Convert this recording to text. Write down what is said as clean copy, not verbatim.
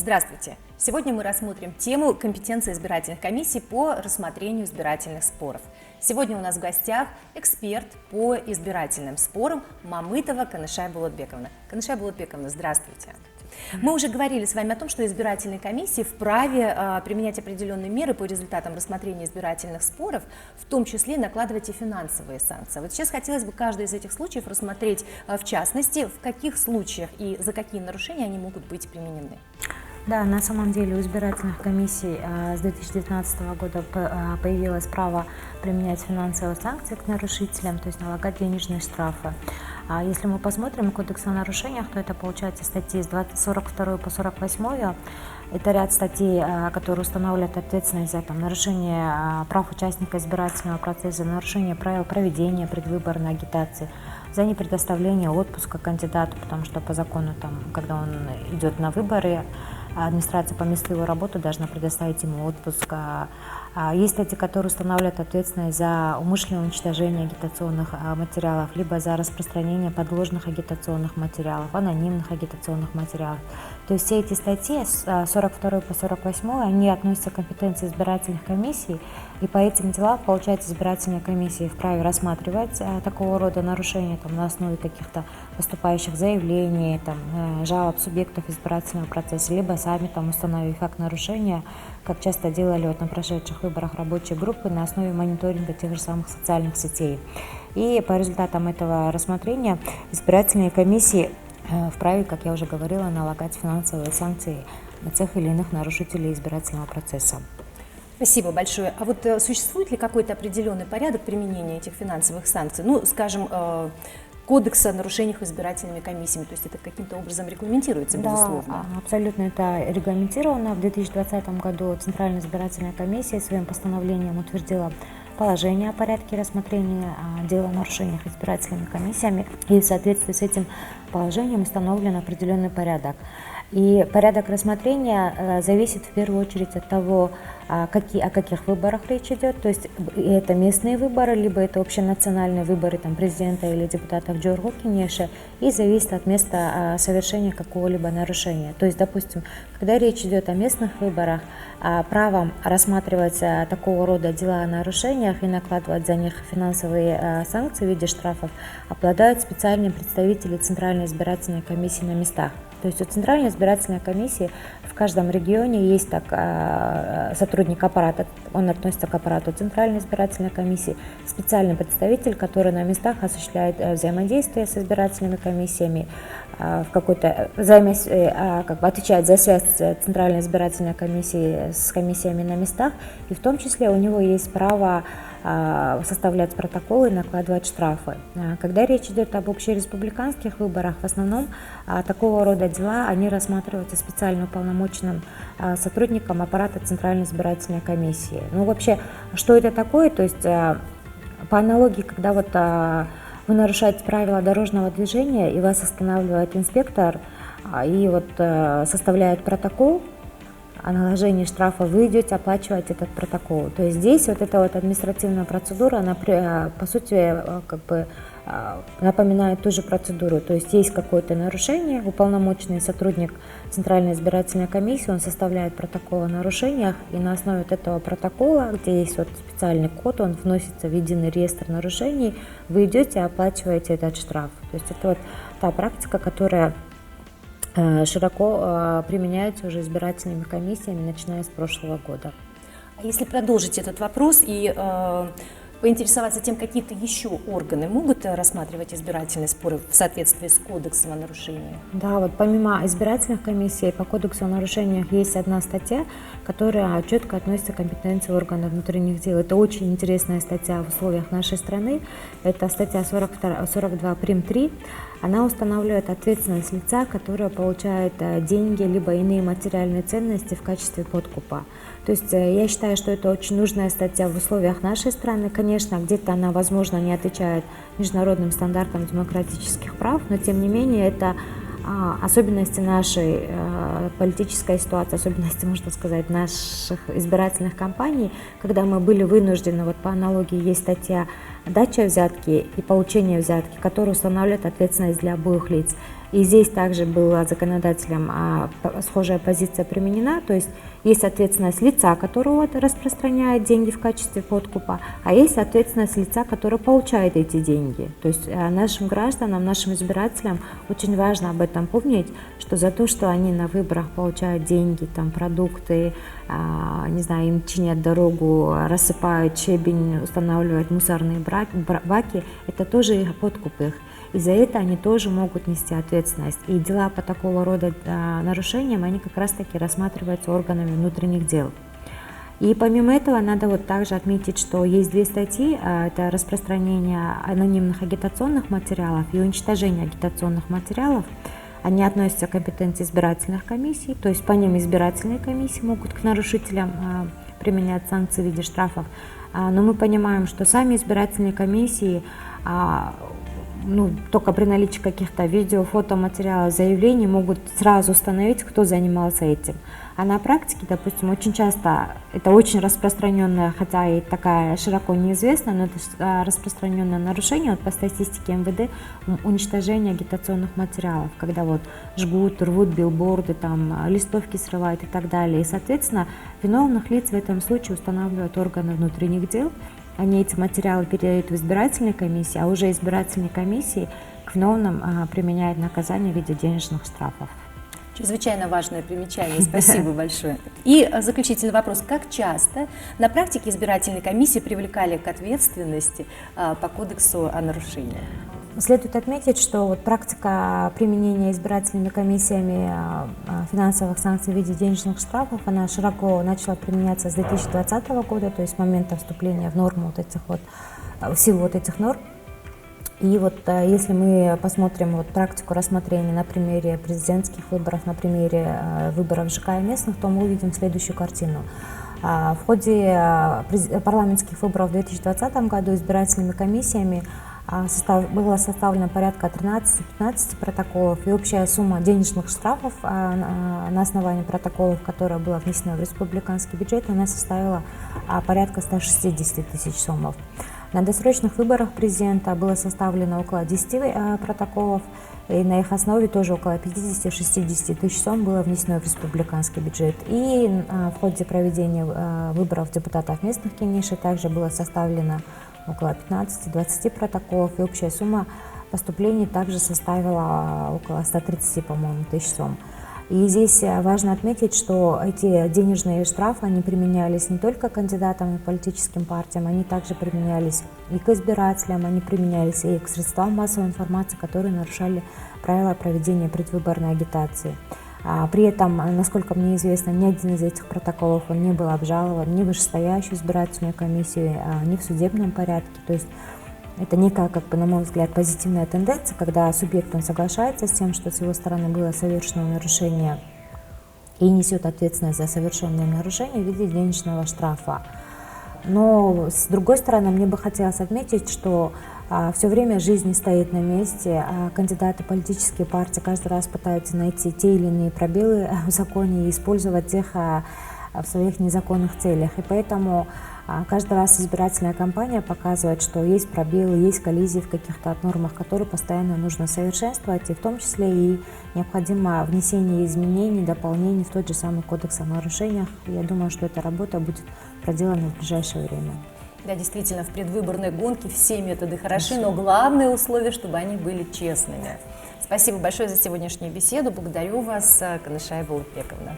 Здравствуйте! Сегодня мы рассмотрим тему компетенции избирательных комиссий по рассмотрению избирательных споров. Сегодня у нас в гостях эксперт по избирательным спорам Мамытова Канышай Болотбековна. Канышай Болотбековна, здравствуйте! Мы уже говорили с вами о том, что избирательные комиссии вправе применять определенные меры по результатам рассмотрения избирательных споров, в том числе накладывать и финансовые санкции. Вот сейчас хотелось бы каждый из этих случаев рассмотреть в частности, в каких случаях и за какие нарушения они могут быть применены. Да, на самом деле у избирательных комиссий с 2019 года появилось право применять финансовые санкции к нарушителям, то есть налагать денежные штрафы. Если мы посмотрим Кодекс о нарушениях, то это получается статьи с 42 по 48. Это ряд статей, которые устанавливают ответственность за нарушение прав участника избирательного процесса, нарушение правил проведения предвыборной агитации, за непредоставление отпуска кандидату, потому что по закону, когда он идет на выборы, администрация по месту его работы должна предоставить ему отпуск. Есть статьи, которые устанавливают ответственность за умышленное уничтожение агитационных материалов, либо за распространение подложных агитационных материалов, анонимных агитационных материалов. То есть все эти статьи с 42 по 48, они относятся к компетенции избирательных комиссий, и по этим делам, получается, избирательные комиссии вправе рассматривать такого рода нарушения на основе каких-то поступающих заявлений, жалоб субъектов избирательного процесса, либо сами установив факт нарушения, как часто делали на прошедших выборах рабочей группы на основе мониторинга тех же самых социальных сетей. И по результатам этого рассмотрения избирательные комиссии вправе, как я уже говорила, налагать финансовые санкции на тех или иных нарушителей избирательного процесса. Спасибо большое. А вот существует ли какой-то определенный порядок применения этих финансовых санкций? Скажем, Кодекса о нарушениях избирательными комиссиями, то есть это каким-то образом регламентируется, безусловно? Да, абсолютно это регламентировано. В 2020 году Центральная избирательная комиссия своим постановлением утвердила положение о порядке рассмотрения дел о нарушениях избирательными комиссиями, и в соответствии с этим положением установлен определенный порядок. И порядок рассмотрения зависит в первую очередь от того, о каких выборах речь идет, то есть это местные выборы, либо это общенациональные выборы президента или депутатов Джорго Кенеша, и зависит от места совершения какого-либо нарушения. То есть, допустим, когда речь идет о местных выборах, правом рассматривать такого рода дела о нарушениях и накладывать за них финансовые санкции в виде штрафов обладают специальные представители Центральной избирательной комиссии на местах. То есть у Центральной избирательной комиссии в каждом регионе есть сотрудник аппарата, он относится к аппарату Центральной избирательной комиссии, специальный представитель, который на местах осуществляет взаимодействие с избирательными комиссиями, отвечает за связь Центральной избирательной комиссии с комиссиями на местах, и в том числе у него есть право составлять протоколы и накладывать штрафы. Когда речь идет об общереспубликанских выборах, в основном такого рода дела они рассматриваются специально уполномоченным сотрудником аппарата Центральной избирательной комиссии. Вообще, что это такое? То есть, по аналогии, когда вы нарушаете правила дорожного движения, и вас останавливает инспектор и составляет протокол о наложении штрафа, вы идете оплачивать этот протокол. То есть здесь эта административная процедура, она по сути напоминает ту же процедуру. То есть есть какое-то нарушение, уполномоченный сотрудник Центральной избирательной комиссии, он составляет протокол о нарушениях, и на основе этого протокола, где есть специальный код, он вносится в единый реестр нарушений, вы идете и оплачиваете этот штраф. То есть это та практика, которая широко применяется уже избирательными комиссиями, начиная с прошлого года. А если продолжить этот вопрос и поинтересоваться тем, какие-то еще органы могут рассматривать избирательные споры в соответствии с Кодексом о нарушениях? Да, помимо избирательных комиссий, по Кодексу о нарушениях есть одна статья, которая четко относится к компетенции органов внутренних дел. Это очень интересная статья в условиях нашей страны. Это статья 42 прим. 3. Она устанавливает ответственность лица, которое получает деньги либо иные материальные ценности в качестве подкупа. То есть я считаю, что это очень нужная статья в условиях нашей страны. Конечно, где-то она, возможно, не отвечает международным стандартам демократических прав, но тем не менее это особенности нашей политической ситуации, особенности, можно сказать, наших избирательных кампаний, когда мы были вынуждены, по аналогии есть статья «Дача взятки» и «Получение взятки», которая устанавливает ответственность для обоих лиц. И здесь также была законодателем схожая позиция применена, то есть есть ответственность лица, которого распространяет деньги в качестве подкупа, а есть ответственность лица, который получает эти деньги. То есть нашим гражданам, нашим избирателям очень важно об этом помнить, что за то, что они на выборах получают деньги, там, продукты, не знаю, им чинят дорогу, рассыпают щебень, устанавливают мусорные баки, это тоже подкуп их. И за это они тоже могут нести ответственность. И дела по такого рода нарушениям, они как раз-таки рассматриваются органами внутренних дел. И помимо этого надо вот также отметить, что есть две статьи. Это распространение анонимных агитационных материалов и уничтожение агитационных материалов. Они относятся к компетенции избирательных комиссий, то есть по ним избирательные комиссии могут к нарушителям применять санкции в виде штрафов. Но мы понимаем, что сами избирательные комиссии только при наличии каких-то видео, фотоматериалов, заявлений могут сразу установить, кто занимался этим. А на практике, допустим, очень часто, это очень распространенное, хотя и такая широко неизвестная, но это распространенное нарушение, по статистике МВД, уничтожение агитационных материалов, когда вот жгут, рвут билборды, там, листовки срывают и так далее. И, соответственно, виновных лиц в этом случае устанавливают органы внутренних дел. Они эти материалы передают в избирательные комиссии, а уже избирательные комиссии к виновным применяют наказание в виде денежных штрафов. Чрезвычайно важное примечание, спасибо большое. И заключительный вопрос. Как часто на практике избирательной комиссии привлекали к ответственности по кодексу о нарушениях? Следует отметить, что вот практика применения избирательными комиссиями финансовых санкций в виде денежных штрафов, она широко начала применяться с 2020 года, то есть с момента вступления в норму в силу вот этих норм. И вот если мы посмотрим вот практику рассмотрения на примере президентских выборов, на примере выборов ЖК и местных, то мы увидим следующую картину. В ходе парламентских выборов в 2020 году избирательными комиссиями было составлено порядка 13-15 протоколов, и общая сумма денежных штрафов на основании протоколов, которая была внесена в республиканский бюджет, она составила порядка 160 тысяч сомов. На досрочных выборах президента было составлено около 10 протоколов, и на их основе тоже около 50-60 тысяч сом было внесено в республиканский бюджет. И в ходе проведения выборов депутатов местных кенишей также было составлено около 15-20 протоколов, и общая сумма поступлений также составила около 130, по-моему, тысяч сом. И здесь важно отметить, что эти денежные штрафы, они применялись не только кандидатам и политическим партиям, они также применялись и к избирателям, они применялись и к средствам массовой информации, которые нарушали правила проведения предвыборной агитации. При этом, насколько мне известно, ни один из этих протоколов он не был обжалован ни в вышестоящую избирательную комиссию, ни в судебном порядке. То есть это некая, на мой взгляд, позитивная тенденция, когда субъект он соглашается с тем, что с его стороны было совершено нарушение, и несет ответственность за совершенное нарушение в виде денежного штрафа. Но, с другой стороны, мне бы хотелось отметить, что все время жизнь не стоит на месте, кандидаты, политические партии каждый раз пытаются найти те или иные пробелы в законе и использовать их в своих незаконных целях. И поэтому каждый раз избирательная кампания показывает, что есть пробелы, есть коллизии в каких-то нормах, которые постоянно нужно совершенствовать, и в том числе и необходимо внесение изменений, дополнений в тот же самый кодекс о нарушениях. Я думаю, что эта работа будет проделана в ближайшее время. Да, действительно, в предвыборной гонке все методы хороши, но главное условие, чтобы они были честными. Спасибо большое за сегодняшнюю беседу. Благодарю вас, Канышай Булатбековна.